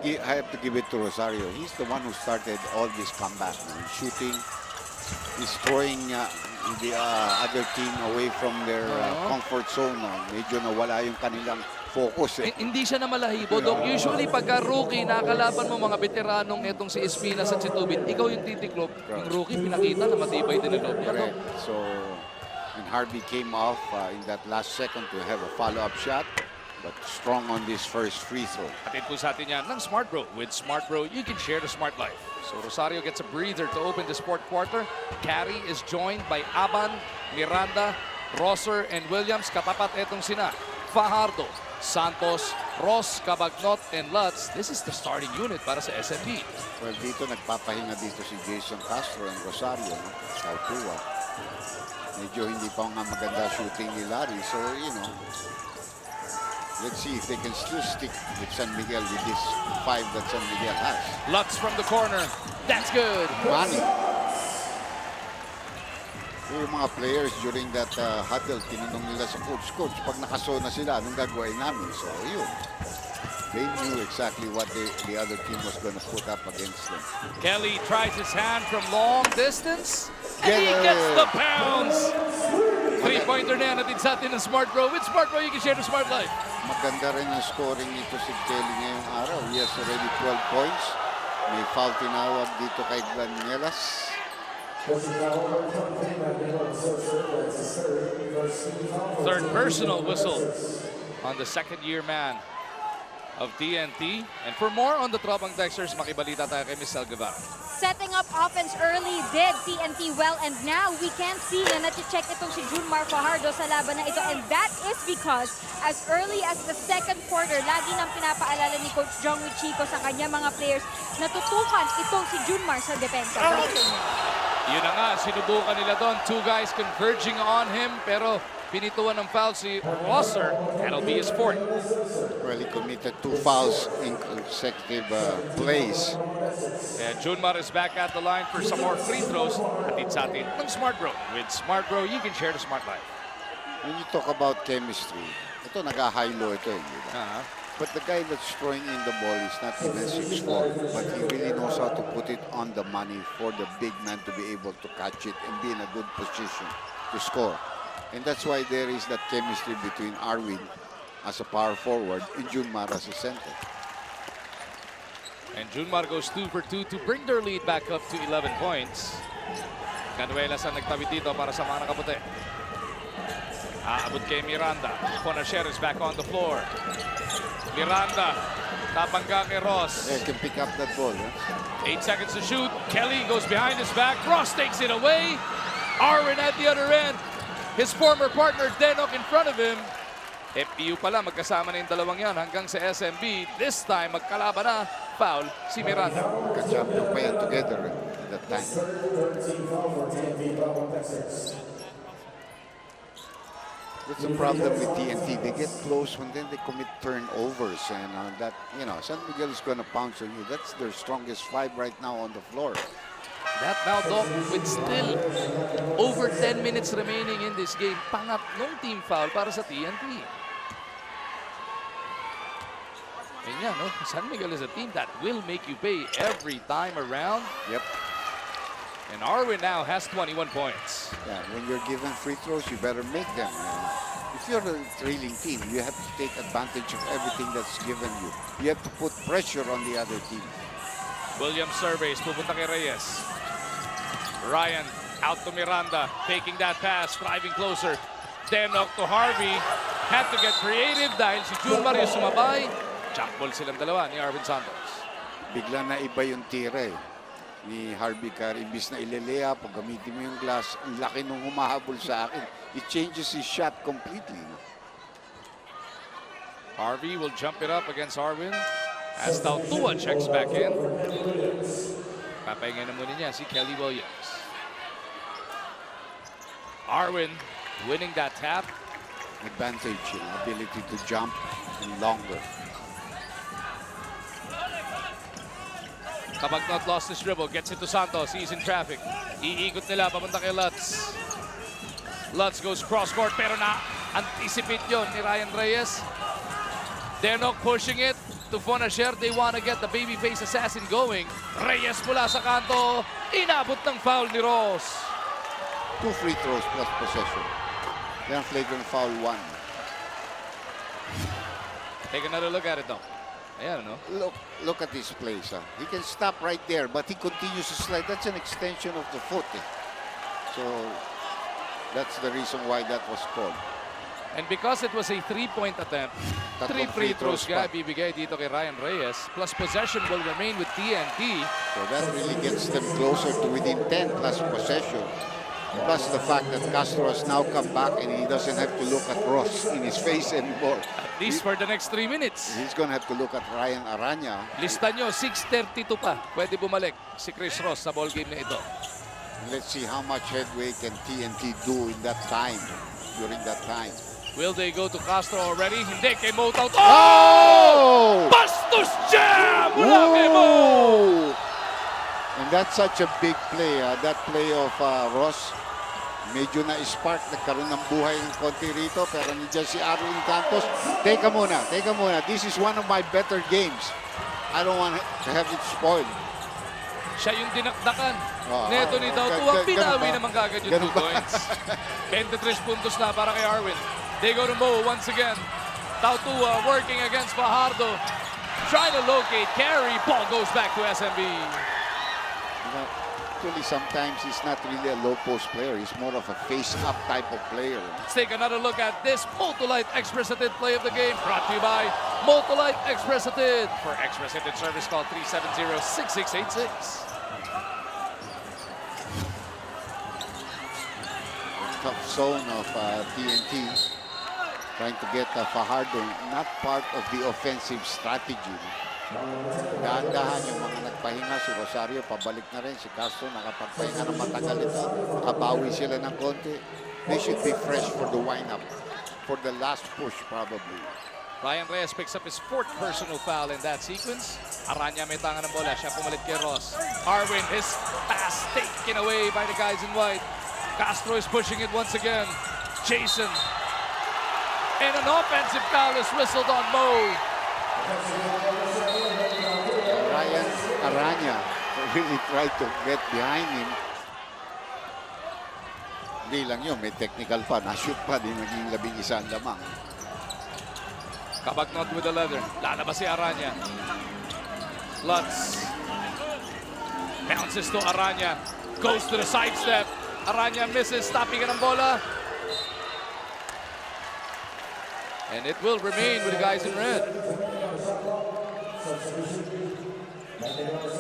have to give it to Rosario. He's the one who started all this comeback. He's shooting, he's throwing the other team away from their comfort zone. Medyo nawala yung kanilang focus. Hindi siya na malahibo, Dok. Usually, pagka rookie, nakakalaban mo mga veteranong itong si Espinas at si Tubit, ikaw yung titiklop. Yung rookie, pinakita na matibay din ang loob niya. Correct. So, and Harvey came off in that last second to have a follow-up shot. But strong on this first free throw. Atin po sa atin yan ng Smart Bro. With Smart Bro, you can share the smart life. So Rosario gets a breather to open the sport quarter. Carey is joined by Aban, Miranda, Rosser, and Williams. Katapat etong sina Fajardo, Santos, Ross, Cabagnot, and Lutz. This is the starting unit para sa SMB. Well, dito nagpapahinga dito si Jason Castro and Rosario. Altua. Medyo hindi pa nga maganda shooting ni Larry. So, you know, let's see if they can still stick with San Miguel with this 5 that San Miguel has. Lutz from the corner. That's good. Money. Yung mga players during that huddle, tinanong nila sa coach, pag nakasona sila, anong gagawin namin? So, yun. They knew exactly what the other team was going to put up against them. Kelly tries his hand from long distance. And he gets the pounds. Three-pointer na yan natin sa atin ng Smart Bro. With Smart Bro, you can share the smart life. Maganda rin ang scoring nito si Kelly ngayong araw. He has already 12 points. May foul tinawag dito kay Glanielas. Third personal whistle on the second-year man of TNT. And for more on the Tropang Texters, makibalita tayo kay Miss Guevara. Setting up offense early did TNT well, and now we can see na check itong si Junmar Fajardo sa laban na ito, and that is because as early as the second quarter, lagi nang pinapaalala ni Coach Jong Wichico sa kanya mga players na tutukan itong si Junmar sa depensa. Yun na nga, sinubukan nila doon. Two guys converging on him, pero pinituan ng foul si Rosser. That'll be his fourth. Well, he committed 2 fouls in consecutive plays. And Junmar is back at the line for some more free throws. Atin sa atin ng Smart Bro. With Smart Bro, you can share the smart life. When you talk about chemistry, ito nag-high-low ito. But the guy that's throwing in the ball is not even 6'4", but he really knows how to put it on the money for the big man to be able to catch it and be in a good position to score. And that's why there is that chemistry between Arwin as a power forward and Junmar as a center. And Junmar goes 2 for 2 to bring their lead back up to 11 points. Canuelas ang nagtawid dito para sa mga nakaputi. Aabot kay Miranda. Ponasher is back on the floor. Miranda, tapangga kay Ross. They can pick up that ball. 8 seconds to shoot. Kelly goes behind his back. Ross takes it away. Arwin at the other end. His former partner, Denok, in front of him. FPU pala, magkasama na yung dalawang yan hanggang sa SMB. This time, magkalaban na. Foul si Miranda. Ka-champion pa yan together at that time. That's the problem with TNT. They get close and then they commit turnovers. And that, you know, San Miguel is going to pounce on you. That's their strongest 5 right now on the floor. That now, Doc, with still over 10 minutes remaining in this game, pangatlong team foul para sa TNT. And yeah, no, San Miguel is a team that will make you pay every time around. Yep. And Arwin now has 21 points. Yeah, when you're given free throws, you better make them. If you're a trailing team, you have to take advantage of everything that's given you. You have to put pressure on the other team. Williams surveys, pupunta kay Reyes. Ryan out to Miranda, taking that pass, driving closer. Denok to Harvey. Had to get creative dahil si Junmar yung sumabay. Jump ball silang dalawa ni Arvin Santos. Bigla na iba yung tira ni Harvey Carr. Imbis na ilelea, pag gamitin mo yung glass, ang laki nung humahabol sa akin. It changes his shot completely. Harvey will jump it up against Arvin. As Tautua checks back in. Papahinga na muna niya si Kelly Williams. Arwin winning that tap. Advantage, ability to jump and longer. Cabagnot lost his dribble, gets it to Santos. He's in traffic. Iikot nila, papunta kay Lutz. Lutz goes cross-court, pero na-anticipate yun ni Ryan Reyes. Denok pushing it. to Fonacier. They want to get the babyface assassin going. Reyes mula sa kanto. Inabot ng foul ni Ross. 2 free throws plus possession. Then flagrant foul 1. Take another look at it though. Ayan, no? Look at this place. He can stop right there, but he continues to slide. That's an extension of the foot. So that's the reason why that was called. And because it was a 3-point attempt, 3 free throws nga bibigay dito kay Ryan Reyes. Plus possession will remain with TNT. So that really gets them closer to within 10 plus possession. Plus the fact that Castro has now come back and he doesn't have to look at Ross in his face anymore. At least for the next 3 minutes. He's going to have to look at Ryan Aranya. Lista nyo, 6:32 pa. Pwede bumalik si Chris Ross sa ball game na ito. Let's see how much headway can TNT do in that time, during that time. Will they go to Castro already? Hindi, kay Motown. Oh! Bastos jam! Mula kay Mo! And that's such a big play. That play of Ross, medyo na-spark, nagkaroon ng buhay ng konti rito. Pero nandiyan si Arwin Santos. Teka muna. This is one of my better games. I don't want to have it spoiled. Siya yung dinakdakan. Neto ni Dautua, pinawi naman kagad yung 2 points. 23 puntos na para kay Arwin. They go to Mo once again. Dautua working against Fajardo. Trying to locate Carey. Ball goes back to SMB. Actually, sometimes he's not really a low post player. He's more of a face-up type of player. Let's take another look at this Multolite Express-Ated play of the game. Brought to you by Multolite Express-Ated. For Express-Ated service, call 370-6686. Tough zone of TNT. Trying to get Fajardo, not part of the offensive strategy. Dahan-dahan yung mga nagpahinga, si Rosario pabalik na rin, si Castro nakapagpahinga ng matagal ito, nakabawi sila ng konti. They should be fresh for the wind-up, for the last push probably. Ryan Reyes picks up his 4th personal foul in that sequence. Aranya may tangan ng bola, siya pumalit kay Ross. Arwin, his pass taken away by the guys in white. Castro is pushing it once again. Jason. And an offensive foul is whistled on Mo. Ryan Aranya really tried to get behind him. Hindi lang yun, may technical pa, na-shoot pa, di naging 11 lamang. Kabagnot with the leather. Lalabas si Aranya. Lutz. Bounces to Aranya. Goes to the sidestep. Aranya misses, stopping ng bola. And it will remain with the guys in red.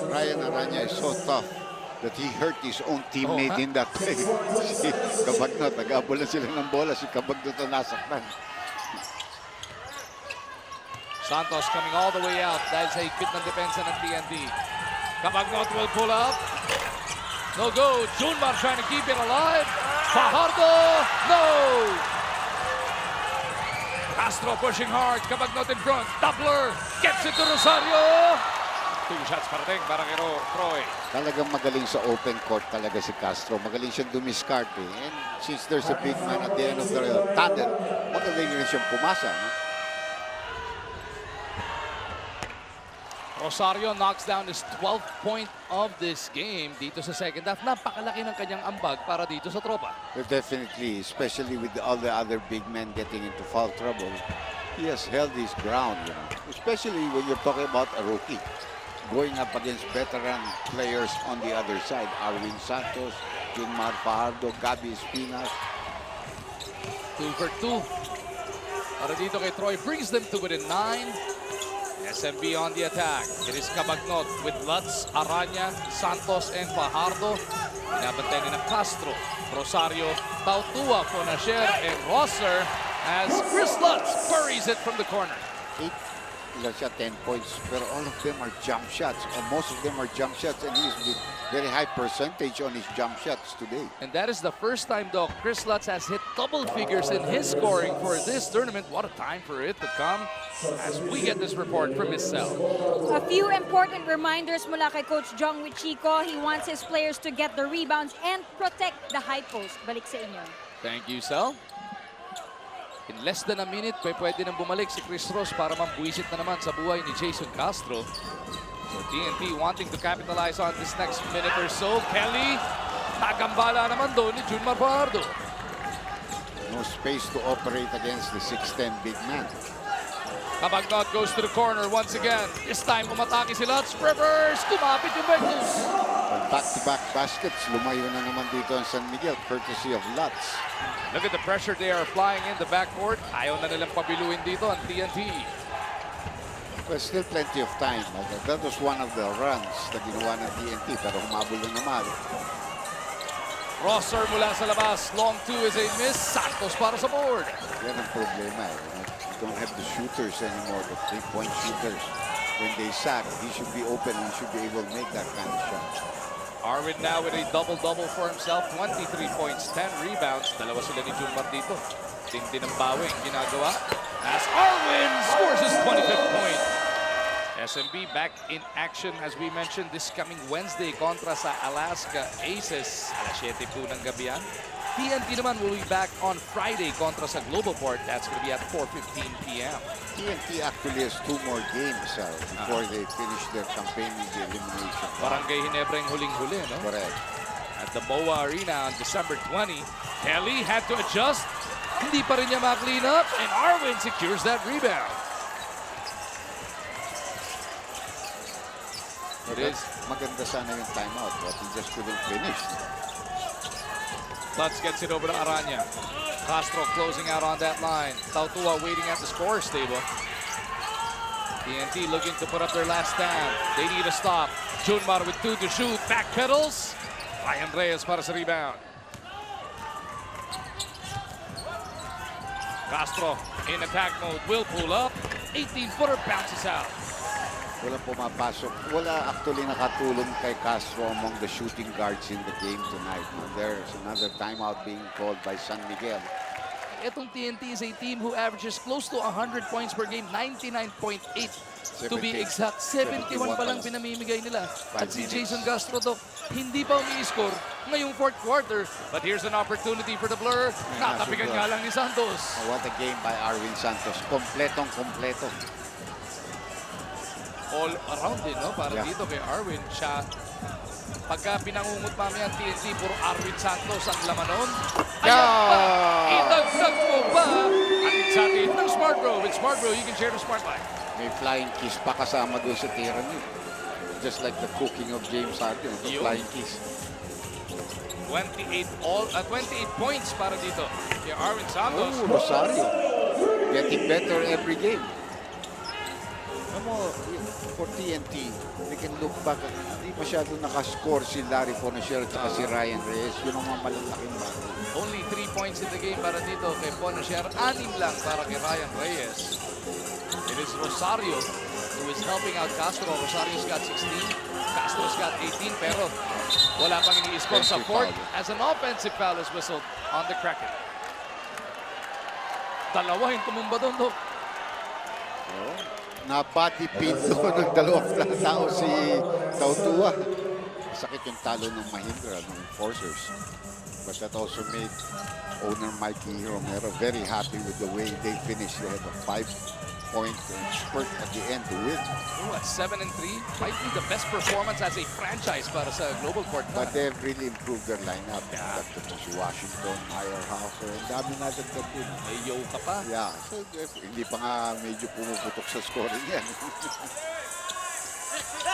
Ryan Aranya is so tough that he hurt his own teammate in that play. Si Kabagnot, nag-abulan sila ng bola. Si Kabagnot na nasaktan. Santos coming all the way out dahil sa higpit ng depensa ng TNT. Kabagnot will pull up. No go. Junmar trying to keep it alive. Fajardo. No. Castro pushing hard. Kabagnot in front. Doubler. Gets it to Rosario. 2 shots parating para kay Troy. Talagang magaling sa open court talaga si Castro. Magaling siyang dumiskarte. And since there's a big man at the end of the tunnel, magaling rin siyang pumasa. No? Rosario knocks down his 12th point of this game dito sa second half. Napakalaki ng kanyang ambag para dito sa tropa. Well, definitely, especially with all the other big men getting into foul trouble. He has held his ground, you know. Especially when you're talking about a rookie. Going up against veteran players on the other side. Arwin Santos, Junmar Fajardo, Gabi Espinas. 2 for 2. Para dito kay Troy, brings them to within 9. SMB on the attack. It is Kabagnot with Lutz, Aranya, Santos, and Fajardo. Pinabantay ni na Castro, Rosario, Dautua, Fonacier, and Rosser as Chris Lutz buries it from the corner. 10 points, pero all of them are jump shots. Or most of them are jump shots, and he's with very high percentage on his jump shots today. And that is the first time, Doc, Chris Lutz has hit double figures in his scoring for this tournament. What a time for it to come as we get this report from his cell. A few important reminders mula kay Coach Jong Wichico. He wants his players to get the rebounds and protect the high post. Balik sa inyo. Thank you, Sel. In less than a minute, pwede nang bumalik si Chris Ross para mambuisit na naman sa buhay ni Jason Castro. So TNT wanting to capitalize on this next minute or so. Kelly, tagambala naman doon ni Junmar Fajardo. No space to operate against the 6'10" big man. Kabagnot goes to the corner once again. This time, umatake si Lutz. Reverse! Kumapit yung Ventus. Back-to-back baskets, lumayo na naman dito ang San Miguel, courtesy of Lutz. Look at the pressure they are applying in the backcourt. Ayaw na nilang pabiluin dito ang TNT. But still plenty of time. That was one of the runs na ginawa ng TNT, pero humabol na naman. Rosser mula sa labas. Long two is a miss. Santos para sa board. Yan ang problema. You don't have the shooters anymore, the three-point shooters. When they sack, he should be open and he should be able to make that kind of shot. Arwin now with a double-double for himself. 23 points, 10 rebounds. Dalawa sila ni Junmar dito. Tindi ng bawing ginagawa. As Arwin scores his 25th point. SMB back in action as we mentioned this coming Wednesday kontra sa Alaska Aces. Alas 7 po ng gabi yan. TNT naman will be back on Friday kontra sa Globalport. That's going to be at 4:15 p.m. TNT actually has 2 more games before they finish their campaign in the elimination. Barangay Ginebra yung huling-huli, no? Correct. At the BOA Arena on December 20. Kelly had to adjust. Hindi pa rin niya ma-clean up. And Arwin secures that rebound. It is. Maganda sana yung timeout, but he just couldn't finish. Lutz gets it over to Aranya. Castro closing out on that line. Tautua waiting at the scorer's table. TNT looking to put up their last stand. They need a stop. Junmar with 2 to shoot. Back pedals. Ryan Reyes para sa rebound. Castro in attack mode. Will pull up. 18-footer bounces out. Walang pumapasok. Wala actually nakatulong kay Castro among the shooting guards in the game tonight. There's another timeout being called by San Miguel. Itong TNT is a team who averages close to 100 points per game, 99.8 to be exact. 71 pa lang pinamimigay nila. At si Jason Castro, hindi pa umi-score ngayong fourth quarter. But here's an opportunity for the Blur. Natapigan nga lang ni Santos. Oh, what a game by Arwin Santos. Kompletong-kompleto. All around din, no? Para dito kay Arwin. Siya, pagka pinangungot mami ang TNT, puro Arwin Santos ang laman nun. Ayan pa! Itagtag mo ba? Atin sa atin ng Smart Bro. With Smart Bro, you can share the Smart Life. May flying kiss pa kasama doon sa tira niyo. Just like the cooking of James Harden, the flying kiss. 28 points para dito kay Arwin Santos. Oh, Rosario. Getting better every game. Alam mo, for TNT, they can look back. Hindi masyado nakascore si Larry Fonacier at si Ryan Reyes. Yun ang mga malalaking bagay. Only 3 points in the game para dito kay Fonacier. 6 lang para kay Ryan Reyes. It is Rosario who is helping out Castro. Rosario's got 16. Castro's got 18. Pero wala pang ini-score sa fourth as an offensive foul is whistled on the Kraken. Dalawa yung tumumba doon, Dok. Oh, na-body pin doon ng dalawang tao si Tautua. Sakit yung talo ng Mahindra, ng Enforcers. But that also made owner Mikey Romero very happy with the way they finished. They had a 5-point spurt at the end to win. Ooh, at 7-3, might be the best performance as a franchise para sa Globalport. But they've really improved their lineup. Got to si Washington, Meyerhofer, and dami na dagdag din. May yo ka pa. Yeah, so hindi pa nga medyo pumuputok sa scoring yan.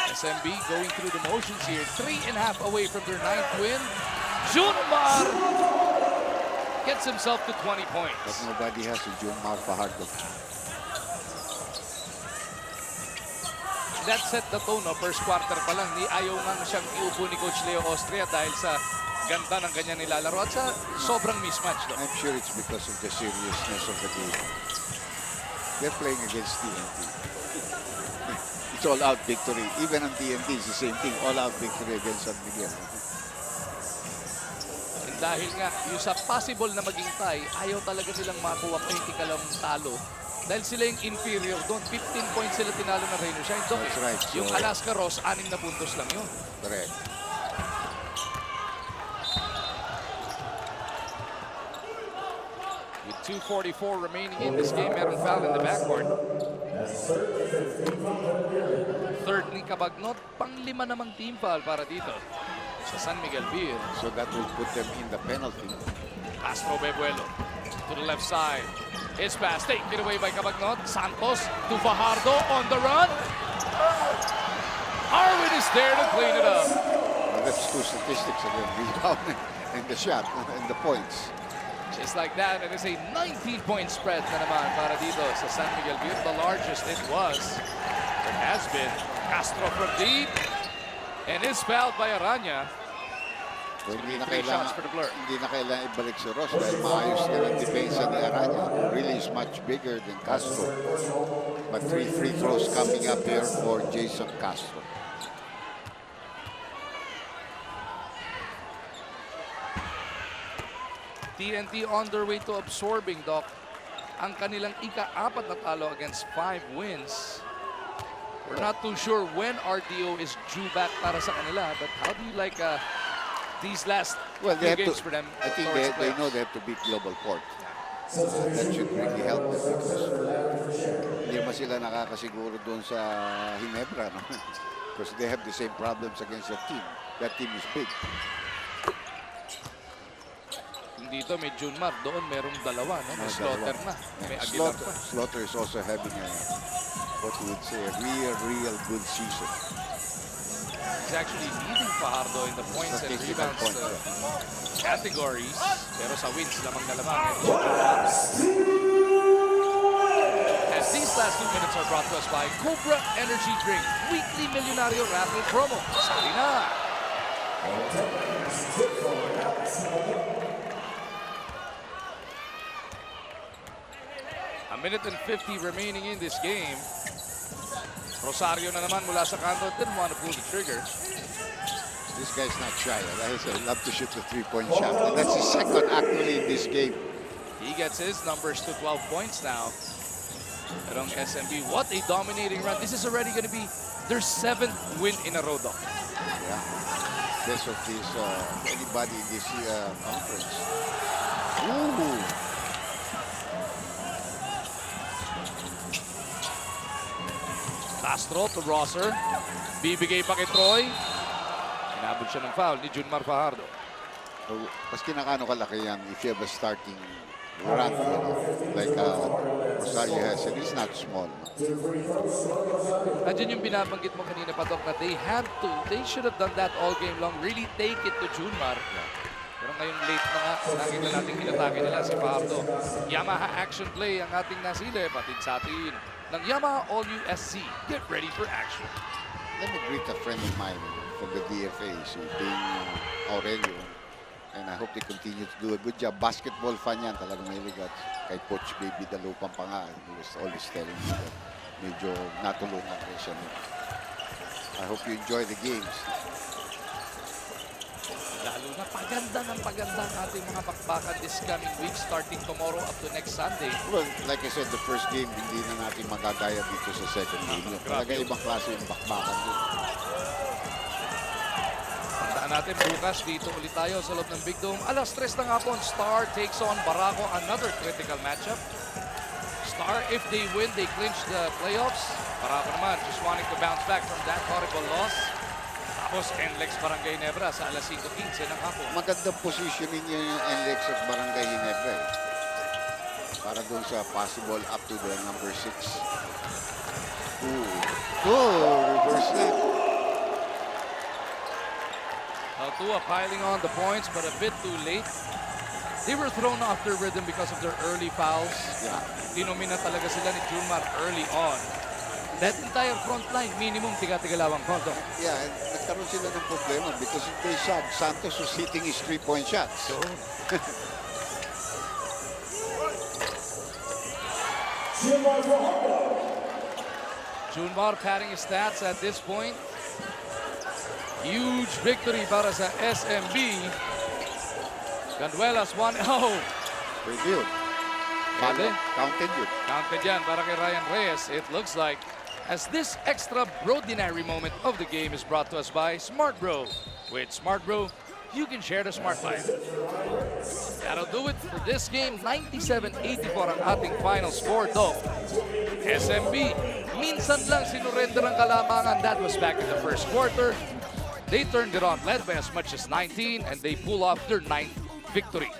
SMB going through the motions here. 3.5 away from their 9th win. Junmar gets himself to 20 points. But nobody has a Junmar Fajardo. That set the tone, no? First quarter pa lang, ayaw nga siyang iupo ni Coach Leo Austria dahil sa ganda ng kanyang nilalaro at sa sobrang mismatch. No? I'm sure it's because of the seriousness of the game. They're playing against TNT. It's all-out victory. Even on TNT, it's the same thing. All-out victory against San Miguel. And dahil nga, yung sa possible na maging tie, ayaw talaga nilang makuha critical ang talo. Dahil sila yung inferior doon. 15 points sila tinalo ng Rain or Shine. That's right. Yung Alaska Ross, 6 na puntos lang yun. Correct. With 2:44 remaining in this game. Meron foul in the backcourt. Third ni Cabagnot, pang-5 namang team foul para dito sa San Miguel Beer. So that will put them in the penalty. Castro Bebuelo to the left side. His pass taken away by Cabagnot. Santos to Fajardo on the run. Arwin is there to clean it up. Well, that's two statistics again. Rebound and the shot and the points. Just like that, it is a 19-point spread na naman para dito sa San Miguel Beer. The largest it was. It has been. Castro from deep. And is fouled by Aranya. So, hindi na 3 shots kailangan, for the Blur. hindi na kailangan ibalik si Ross dahil maayos din ang depensa ni Aranya. Really is much bigger than Castro. But 3 free throws coming up here for Jason Castro. TNT on their way to absorbing, Doc, ang kanilang ika-4 na talo against 5 wins. We're not too sure when RDO is due back para sa kanila, but how do you like these last Well, few they have games to, for them? I think towards they the know playoffs? they have to beat Global Port. That should really help them because hindi pa sila nakakasiguro doon sa Ginebra. No? Because they have the same problems against that team. That team is big. Dito may Junmar, doon merong dalawa, no? May Slaughter na, may Aguilar pa. Slaughter is also having a, what you would say, a real good season. He's actually leading Fajardo in the points and Statistical rebounds points, categories. Pero sa wins lamang na lamang. And these last 2 minutes are brought to us by Cobra Energy Drink. Weekly Millionario Raffle Promo. Sali na! A minute and 50 remaining in this game. Rosario na naman mula sa kanto. Didn't want to pull the trigger. This guy's not shy. Like I said, love to shoot the three-point shot. And that's his second actually in this game. He gets his numbers to 12 points now. Pero ang SMB, what a dominating run. This is already going to be their 7th win in a row, Doc. Yeah. Best of this, anybody in this conference. Ooh. Castro to Rosser. Bibigay pa kay Troy. Inabot siya ng foul ni Junmar Fajardo. So, maski na kano kalaki yan, if you have a starting run, you know, like Rosario has, and it's not small. Andiyan yung binabanggit mo kanina pa, Doc, na they should have done that all game long. Really take it to Junmar. Pero ngayon late na nga, nakita natin inatake nila si Fajardo. Yamaha action play ang ating nasile, patid sa atin ng Yamaha All-USC. Get ready for action. Let me greet a friend of mine from the DFA, si Ding Aurelio. And I hope they continue to do a good job. Basketball fan yan, talagang may ligat. Kay Coach Baby Dalupang pa nga, he was always telling me that medyo natulungan rin siya. I hope you enjoy the games. Lalo na paganda ng paganda ang ating mga bakbakan this coming week starting tomorrow up to next Sunday. Well, like I said, the first game, hindi na natin magagaya dito sa second game. Talaga ibang klase yung bakbakan dito. Tandaan natin, bukas dito ulit tayo sa loob ng Big Dome. Alas 3 ng hapon, Star takes on Barako, another critical matchup. Star, if they win, they clinch the playoffs. Barako naman, just wanting to bounce back from that horrible loss. Tapos, NLEX Barangay Nebra sa alas 5:15 ng hapon. Magandang positioning niya yung NLEX at Barangay Ginebra. Para doon sa possible up to the number 6. Reverse net. Tua piling on the points, but a bit too late. They were thrown off their rhythm because of their early fouls. Yeah. Dinomina talaga sila ni Junmar early on. That entire front line, minimum tiga-tigalawang konto. Yeah, and nagkaroon sila ng problema because if they shot, Santos was hitting his three-point shots. So, Junmar padding his stats at this point. Huge victory para sa SMB. Ganduelas 1-0. Very good. Pwede. Counted good. Counted yan para kay Ryan Reyes. It looks like as this extraordinary moment of the game is brought to us by Smart Bro. With Smart Bro, you can share the Smart Life. That'll do it for this game. 97-84 ang ating final score though. SMB, minsan lang sinurrender ang kalamangan. That was back in the first quarter. They turned it on, led by as much as 19, and they pull off their 9th victory.